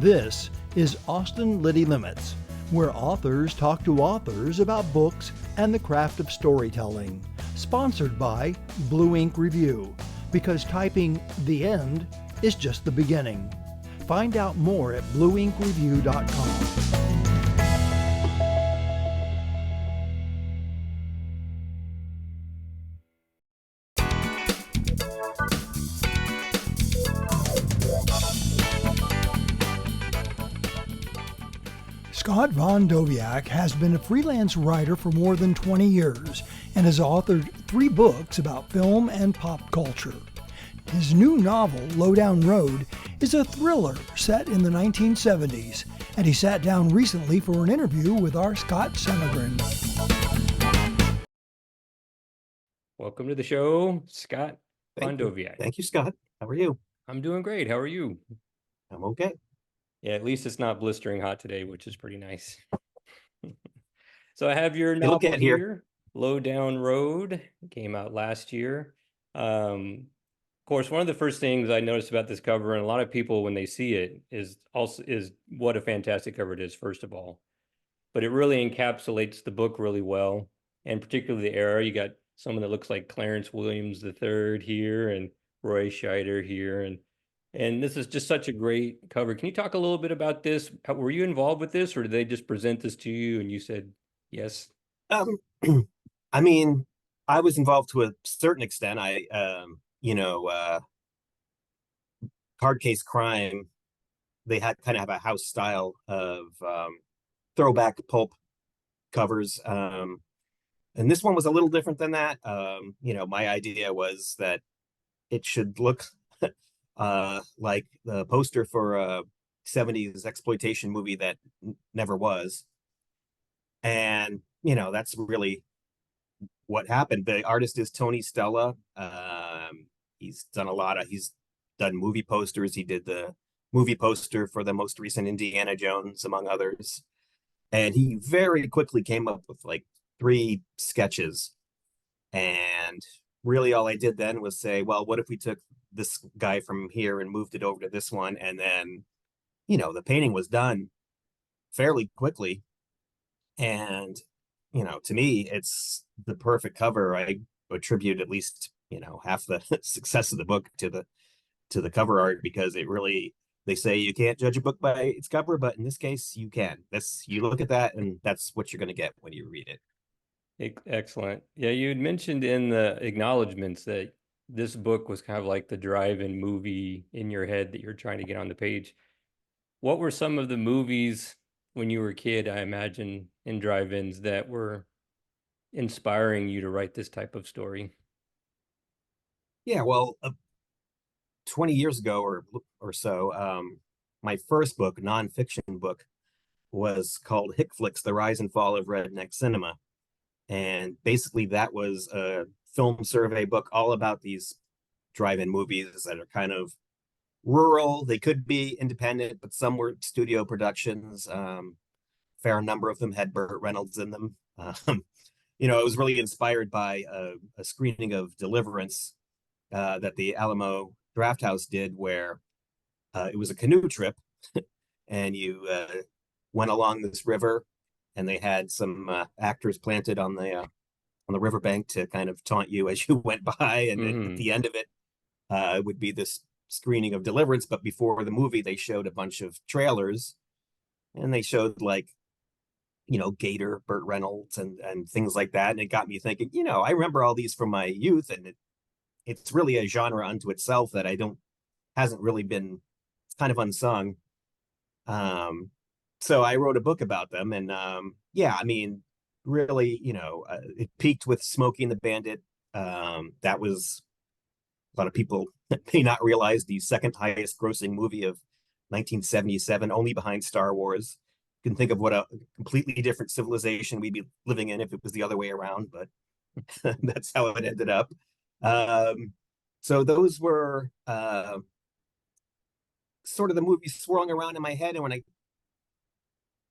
This is Austin Liti Limits, where authors talk to authors about books and the craft of storytelling. Sponsored by Blue Ink Review, because typing the end is just the beginning. Find out more at blueinkreview.com. Scott von Doviak has been a freelance writer for more than 20 years and has authored 3 books about film and pop culture. His new novel, Low Down Road, is a thriller set in the 1970s, and he sat down recently for an interview with our Scott Senegren. Welcome to the show, Scott von Doviak. Thank you, Scott. How are you? I'm doing great. How are you? I'm okay. Yeah, at least it's not blistering hot today, which is pretty nice. So I have your novel here, Low Down Road. It came out last year. Of course, one of the first things I noticed about this cover, and a lot of people when they see it, is what a fantastic cover it is, first of all. But it really encapsulates the book really well, and particularly the era. You got someone that looks like Clarence Williams III here, and Roy Scheider here, and this is just such a great cover. Can you talk a little bit about this? Were you involved with this, or did they just present this to you and you said yes? I mean, I was involved to a certain extent. Hard Case Crime, they had kind of have a house style of throwback pulp covers. And this one was a little different than that. My idea was that it should look like the poster for a 70s exploitation movie that never was. And, that's really what happened. The artist is Tony Stella. He's done movie posters. He did the movie poster for the most recent Indiana Jones, among others. And he very quickly came up with like 3 sketches. And really all I did then was say, well, what if we took this guy from here and moved it over to this one? And then, the painting was done fairly quickly. And, to me, it's the perfect cover. I attribute at least, half the success of the book to the cover art, because it really, they say you can't judge a book by its cover, but in this case you can. You look at that and that's what you're going to get when you read it. Excellent. Yeah, you had mentioned in the acknowledgments that this book was kind of like the drive-in movie in your head that you're trying to get on the page. What were some of the movies when you were a kid, I imagine, in drive-ins that were inspiring you to write this type of story? Yeah, well, 20 years ago or so, my first book, nonfiction book, was called Hick Flicks, The Rise and Fall of Redneck Cinema. And basically that was a film survey book all about these drive-in movies that are kind of rural. They could be independent, but some were studio productions. Fair number of them had Burt Reynolds in them. It was really inspired by a screening of Deliverance that the Alamo Drafthouse did, where it was a canoe trip and you went along this river, and they had some actors planted on the riverbank to kind of taunt you as you went by. And at the end of it, it would be this screening of Deliverance. But before the movie, they showed a bunch of trailers, and they showed like, Gator, Burt Reynolds, and things like that. And it got me thinking, I remember all these from my youth, and it's really a genre unto itself that hasn't really been, it's kind of unsung. So I wrote a book about them, and really, it peaked with Smokey and the Bandit. That was, a lot of people may not realize, the second highest grossing movie of 1977, only behind Star Wars. You can think of what a completely different civilization we'd be living in if it was the other way around, but that's how it ended up. So those were sort of the movies swirling around in my head. And when I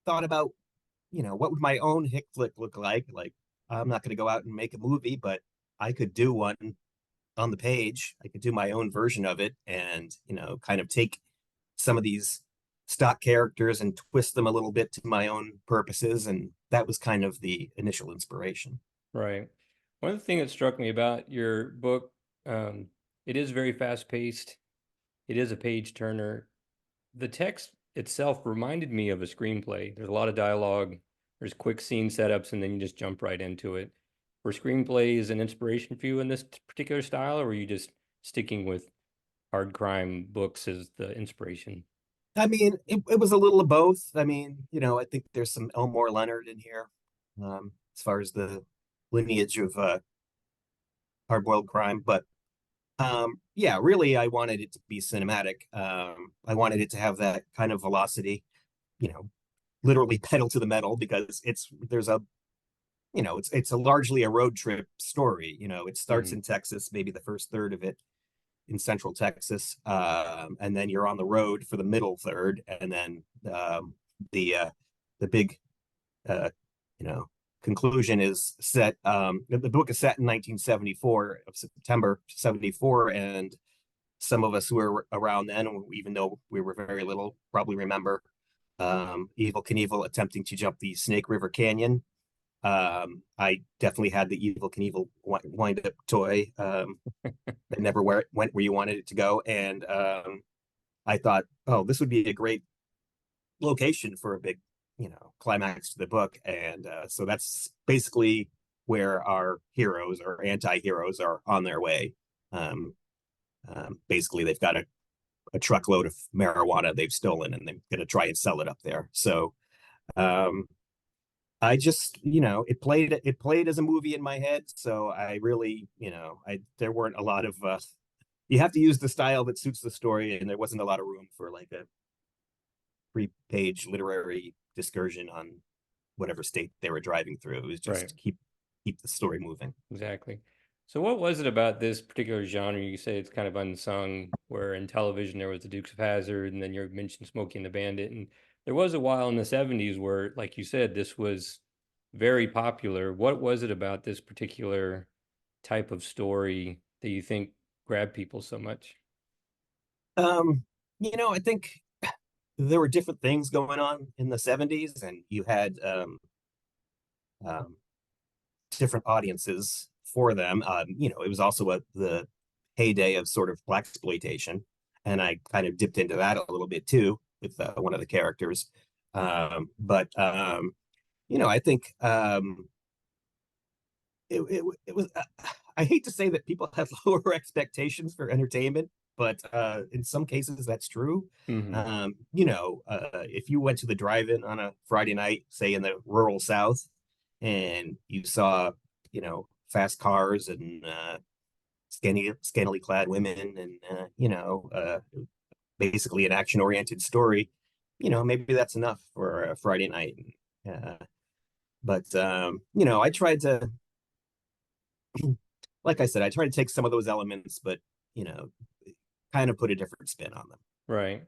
thought about, what would my own Hick flick look like I'm not going to go out and make a movie, but I could do one on the page. I could do my own version of it and, kind of take some of these stock characters and twist them a little bit to my own purposes, and that was kind of the initial inspiration. Right. One of the things that struck me about your book, um, it is very fast paced. It is a page turner. The text itself reminded me of a screenplay. There's a lot of dialogue. There's quick scene setups, and then you just jump right into it. Were screenplays an inspiration for you in this particular style, or were you just sticking with hard crime books as the inspiration? I mean, it was a little of both. I mean, I think there's some Elmore Leonard in here, as far as the lineage of hard-boiled crime. But yeah, really, I wanted it to be cinematic. I wanted it to have that kind of velocity, literally pedal to the metal, because it's a largely a road trip story. It starts in Texas, maybe the first third of it in Central Texas, and then you're on the road for the middle third, and then the big uh, conclusion is set. The book is set in 1974, of September 74, and some of us who were around then, even though we were very little, probably remember Evel Knievel attempting to jump the Snake River Canyon. I definitely had the Evel Knievel wind-up toy that never went where you wanted it to go, and I thought, oh, this would be a great location for a big, climax to the book, and so that's basically where our heroes or anti-heroes are on their way. Basically, they've got a truckload of marijuana they've stolen, and they're going to try and sell it up there. So I just, it played as a movie in my head. So I really, there weren't a lot of, you have to use the style that suits the story. And there wasn't a lot of room for like a 3-page literary discursion on whatever state they were driving through. It was just keep the story moving. Exactly. So what was it about this particular genre? You say it's kind of unsung, where in television there was the Dukes of Hazzard, and then you mentioned Smokey and the Bandit, and there was a while in the 70s where, like you said, this was very popular. What was it about this particular type of story that you think grabbed people so much? I think there were different things going on in the 70s, and you had um, different audiences for them. It was also the heyday of sort of blaxploitation, and I kind of dipped into that a little bit too with one of the characters. But I think it was. I hate to say that people have lower expectations for entertainment, but in some cases that's true. If you went to the drive-in on a Friday night, say in the rural South, and you saw, fast cars and scantily clad women, and basically an action-oriented story, maybe that's enough for a Friday night. But I tried to, like I said, I tried to take some of those elements, but kind of put a different spin on them. Right.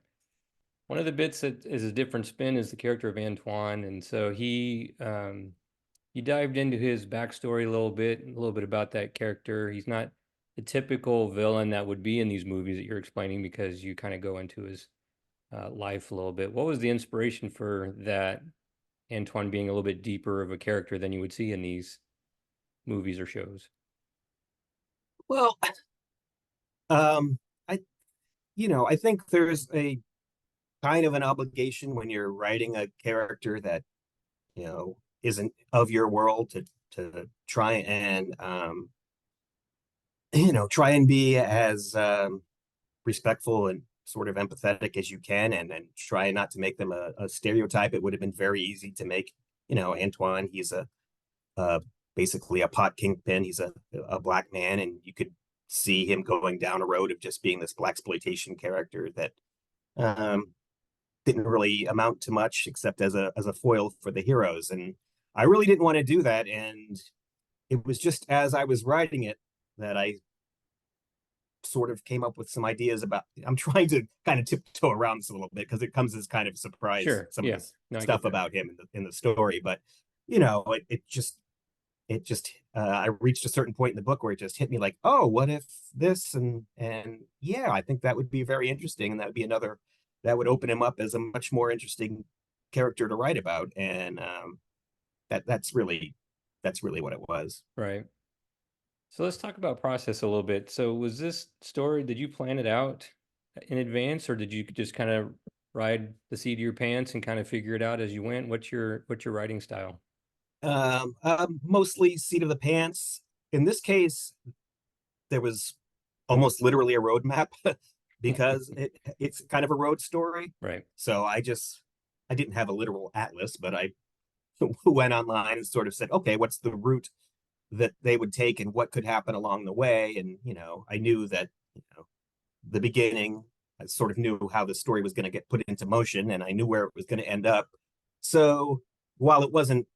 One of the bits that is a different spin is the character of Antoine, and so he dived into his backstory a little bit about that character. He's not the typical villain that would be in these movies that you're explaining, because you kind of go into his life a little bit. What was the inspiration for that, Antoine being a little bit deeper of a character than you would see in these movies or shows? Well, I I think there's a kind of an obligation when you're writing a character that isn't of your world to try and try and be as respectful and sort of empathetic as you can, and try not to make them a stereotype. It would have been very easy to make Antoine, he's basically a pot kingpin. He's a black man, and you could see him going down a road of just being this blaxploitation character that didn't really amount to much except as a foil for the heroes. And I really didn't want to do that. And it was just as I was writing it that I sort of came up with some ideas about. I'm trying to kind of tiptoe around this a little bit because it comes as kind of a surprise. Sure. Some of this stuff about him in the story, but it just I reached a certain point in the book where it just hit me like, oh, what if this, and yeah, I think that would be very interesting, and that would be another that would open him up as a much more interesting character to write about. And that's really what it was. Right. So let's talk about process a little bit. So was this story, did you plan it out in advance, or did you just kind of ride the seat of your pants and kind of figure it out as you went? What's your writing style? Mostly seat of the pants. In this case, there was almost literally a roadmap because it's kind of a road story. Right. So I didn't have a literal atlas, but I went online and sort of said, okay, what's the route that they would take and what could happen along the way? And, I knew that, the beginning, I sort of knew how the story was going to get put into motion, and I knew where it was going to end up. So while it wasn't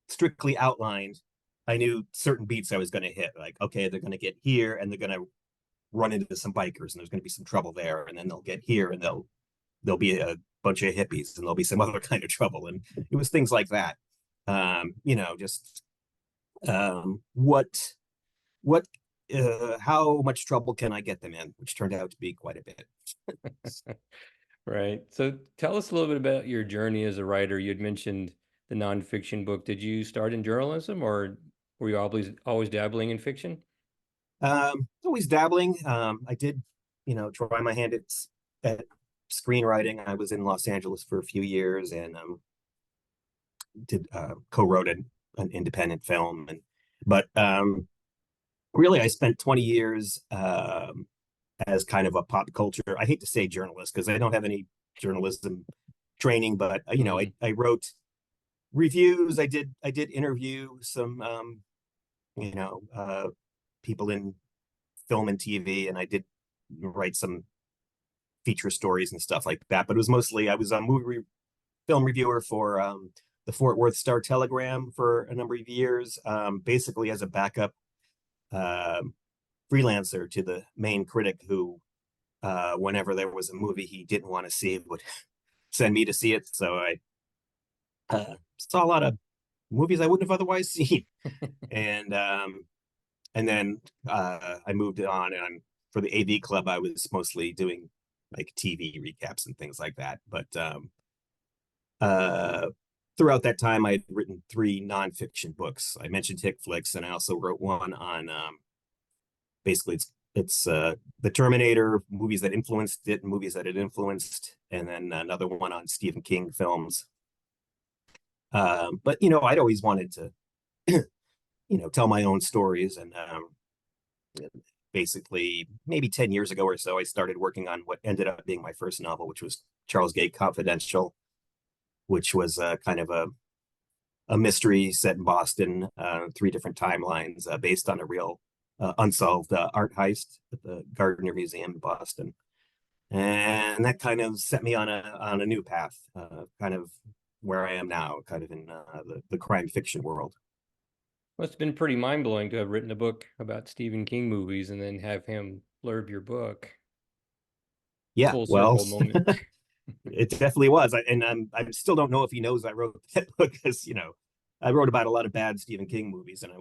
strictly outlined, I knew certain beats I was going to hit. Like, okay, they're going to get here and they're going to run into some bikers and there's going to be some trouble there. And then they'll get here and there'll be a bunch of hippies and there'll be some other kind of trouble. And it was things like that. Just what how much trouble can I get them in, which turned out to be quite a bit. Right. So tell us a little bit about your journey as a writer. You had mentioned the nonfiction book. Did you start in journalism, or were you always dabbling in fiction? Always dabbling. I did, try my hand at screenwriting. I was in Los Angeles for a few years and did co-wrote an independent film. But really, I spent 20 years as kind of a pop culture. I hate to say journalist because I don't have any journalism training, but I wrote reviews. I did interview some people in film and TV, and I did write some feature stories and stuff like that. But it was mostly I was a film reviewer for the Fort Worth Star Telegram for a number of years, basically as a backup freelancer to the main critic who, whenever there was a movie he didn't want to see, would send me to see it. So I saw a lot of movies I wouldn't have otherwise seen. And then I moved on, and for the AV Club, I was mostly doing like TV recaps and things like that. But throughout that time, I had written 3 nonfiction books. I mentioned Hick Flicks, and I also wrote one on basically it's the Terminator, movies that influenced it, and movies that it influenced, and then another one on Stephen King films. But I'd always wanted to tell my own stories. And basically, maybe 10 years ago or so, I started working on what ended up being my first novel, which was Charles Gate Confidential, which was kind of a mystery set in Boston, 3 different timelines based on a real unsolved art heist at the Gardner Museum in Boston. And that kind of set me on a new path, kind of where I am now, kind of in the crime fiction world. Well, it's been pretty mind-blowing to have written a book about Stephen King movies and then have him blurb your book. Yeah, Full well, circle moment. it definitely was. And I still don't know if he knows I wrote that book because, I wrote about a lot of bad Stephen King movies, and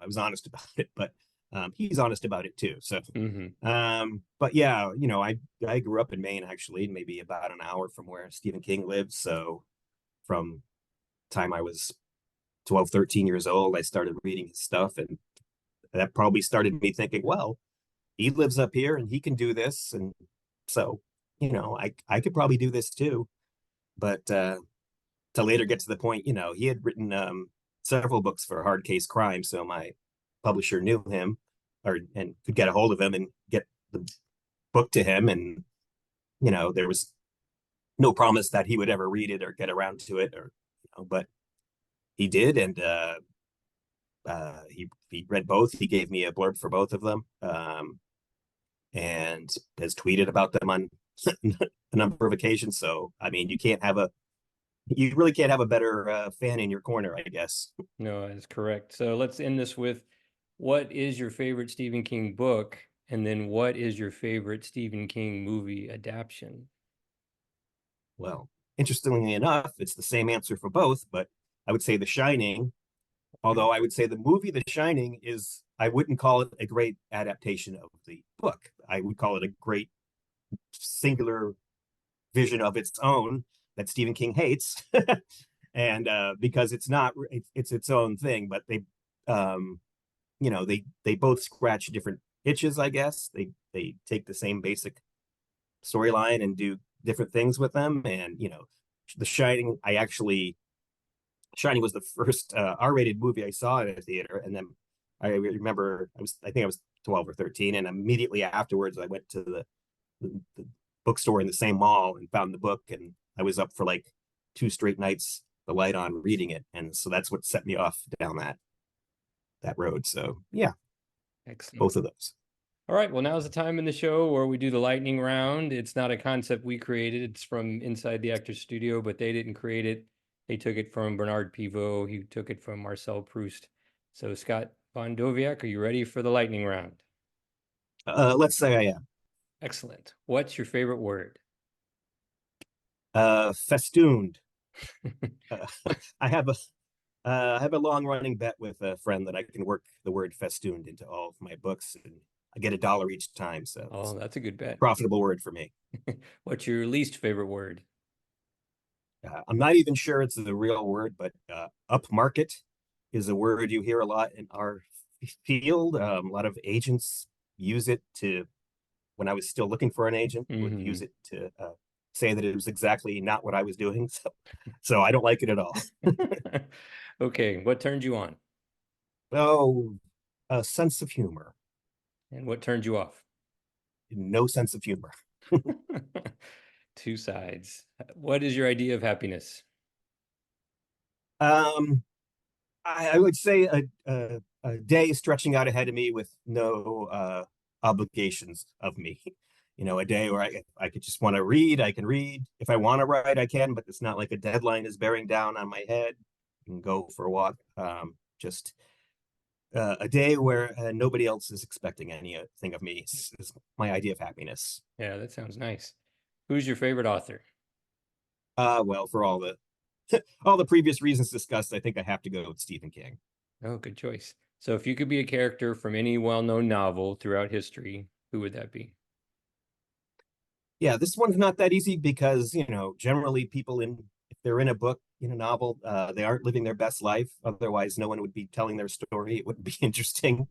I was honest about it, but he's honest about it too. So, but yeah, I grew up in Maine, actually, maybe about an hour from where Stephen King lives. So from time I was 12, 13 years old, I started reading his stuff, and that probably started me thinking, well, he lives up here and he can do this. And so, I could probably do this too. But to later get to the point, he had written several books for Hard Case Crime. So my publisher knew him and could get a hold of him and get the book to him. And, there was no promise that he would ever read it or get around to it, but he did. And he read both. He gave me a blurb for both of them, and has tweeted about them on a number of occasions. So, I mean, you really can't have a better fan in your corner, I guess. No, that's correct. So let's end this with, what is your favorite Stephen King book? And then what is your favorite Stephen King movie adaptation? Well, interestingly enough, it's the same answer for both, but I would say The Shining, although I would say the movie The Shining I wouldn't call it a great adaptation of the book. I would call it a great singular vision of its own that Stephen King hates. And because it's not, it's its own thing, but they, they both scratch different itches, I guess. They take the same basic storyline and do different things with them. And, The Shining, Shining was the first R-rated movie I saw in a theater. And then I remember I think I was 12 or 13. And immediately afterwards, I went to the bookstore in the same mall and found the book. And I was up for like 2 straight nights, the light on, reading it. And so that's what set me off down that road. So yeah, excellent. Both of those. All right, well, now's the time in the show where we do the lightning round. It's not a concept we created. It's from inside the Actors Studio, but they didn't create it. They took it from Bernard Pivot. He took it from Marcel Proust. So Scott von Doviak, are you ready for the lightning round? Let's say I am. Excellent. What's your favorite word? Festooned. I have a long-running bet with a friend that I can work the word festooned into all of my books, and I get $1 each time. So that's a good bet. Profitable word for me. What's your least favorite word? I'm not even sure it's the real word, but upmarket is a word you hear a lot in our field. A lot of agents use it when I was still looking for an agent, would use it to say that it was exactly not what I was doing. So I don't like it at all. Okay, what turned you on? Oh, a sense of humor. And what turned you off? No sense of humor. Two sides. What is your idea of happiness? I would say a day stretching out ahead of me with no obligations of me. A day where I could just want to read, I can read. If I want to write, I can, but it's not like a deadline is bearing down on my head. I can go for a walk. Just a day where nobody else is expecting anything of me is my idea of happiness. Yeah, that sounds nice. Who's your favorite author? Well, for all the previous reasons discussed, I think I have to go with Stephen King. Oh, good choice. So if you could be a character from any well-known novel throughout history, who would that be? Yeah, this one's not that easy because, generally people if they're in a book, in a novel, they aren't living their best life. Otherwise, no one would be telling their story. It wouldn't be interesting.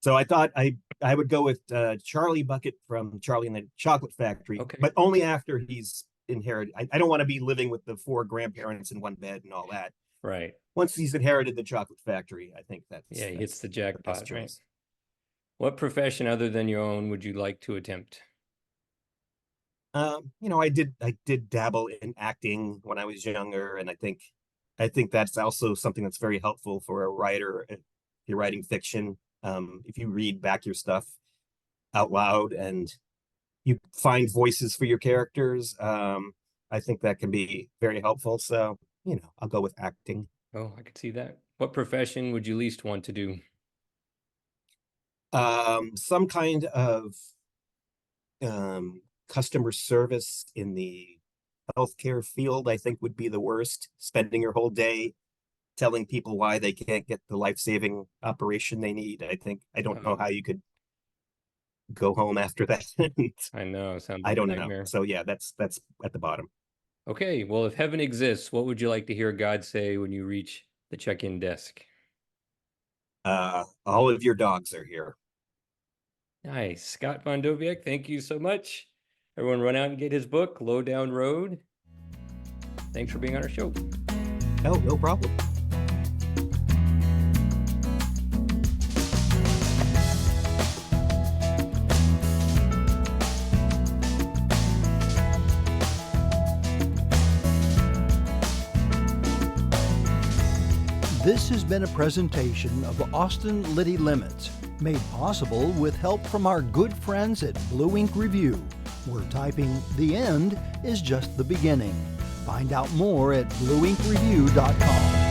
So I thought I would go with Charlie Bucket from Charlie and the Chocolate Factory, okay, but only after he's inherited. I don't want to be living with the 4 grandparents in one bed and all that. Right. Once he's inherited the chocolate factory, I think he hits the jackpot. Right? What profession other than your own would you like to attempt? I did dabble in acting when I was younger, and I think that's also something that's very helpful for a writer. If you're writing fiction, if you read back your stuff out loud and you find voices for your characters, I think that can be very helpful. So, I'll go with acting. Oh, I could see that. What profession would you least want to do? Some kind of customer service in the healthcare field, I think, would be the worst. Spending your whole day telling people why they can't get the life-saving operation they need. I don't know how you could go home after that. I know. Sounds I don't know. So yeah, that's at the bottom. Okay, well, if heaven exists, what would you like to hear God say when you reach the check-in desk? All of your dogs are here. Nice. Scott von Doviak, thank you so much. Everyone run out and get his book, Low Down Road. Thanks for being on our show. Oh, no problem. This has been a presentation of Austin Liti Limits, made possible with help from our good friends at Blue Ink Review, where typing "the end" is just the beginning. Find out more at blueinkreview.com.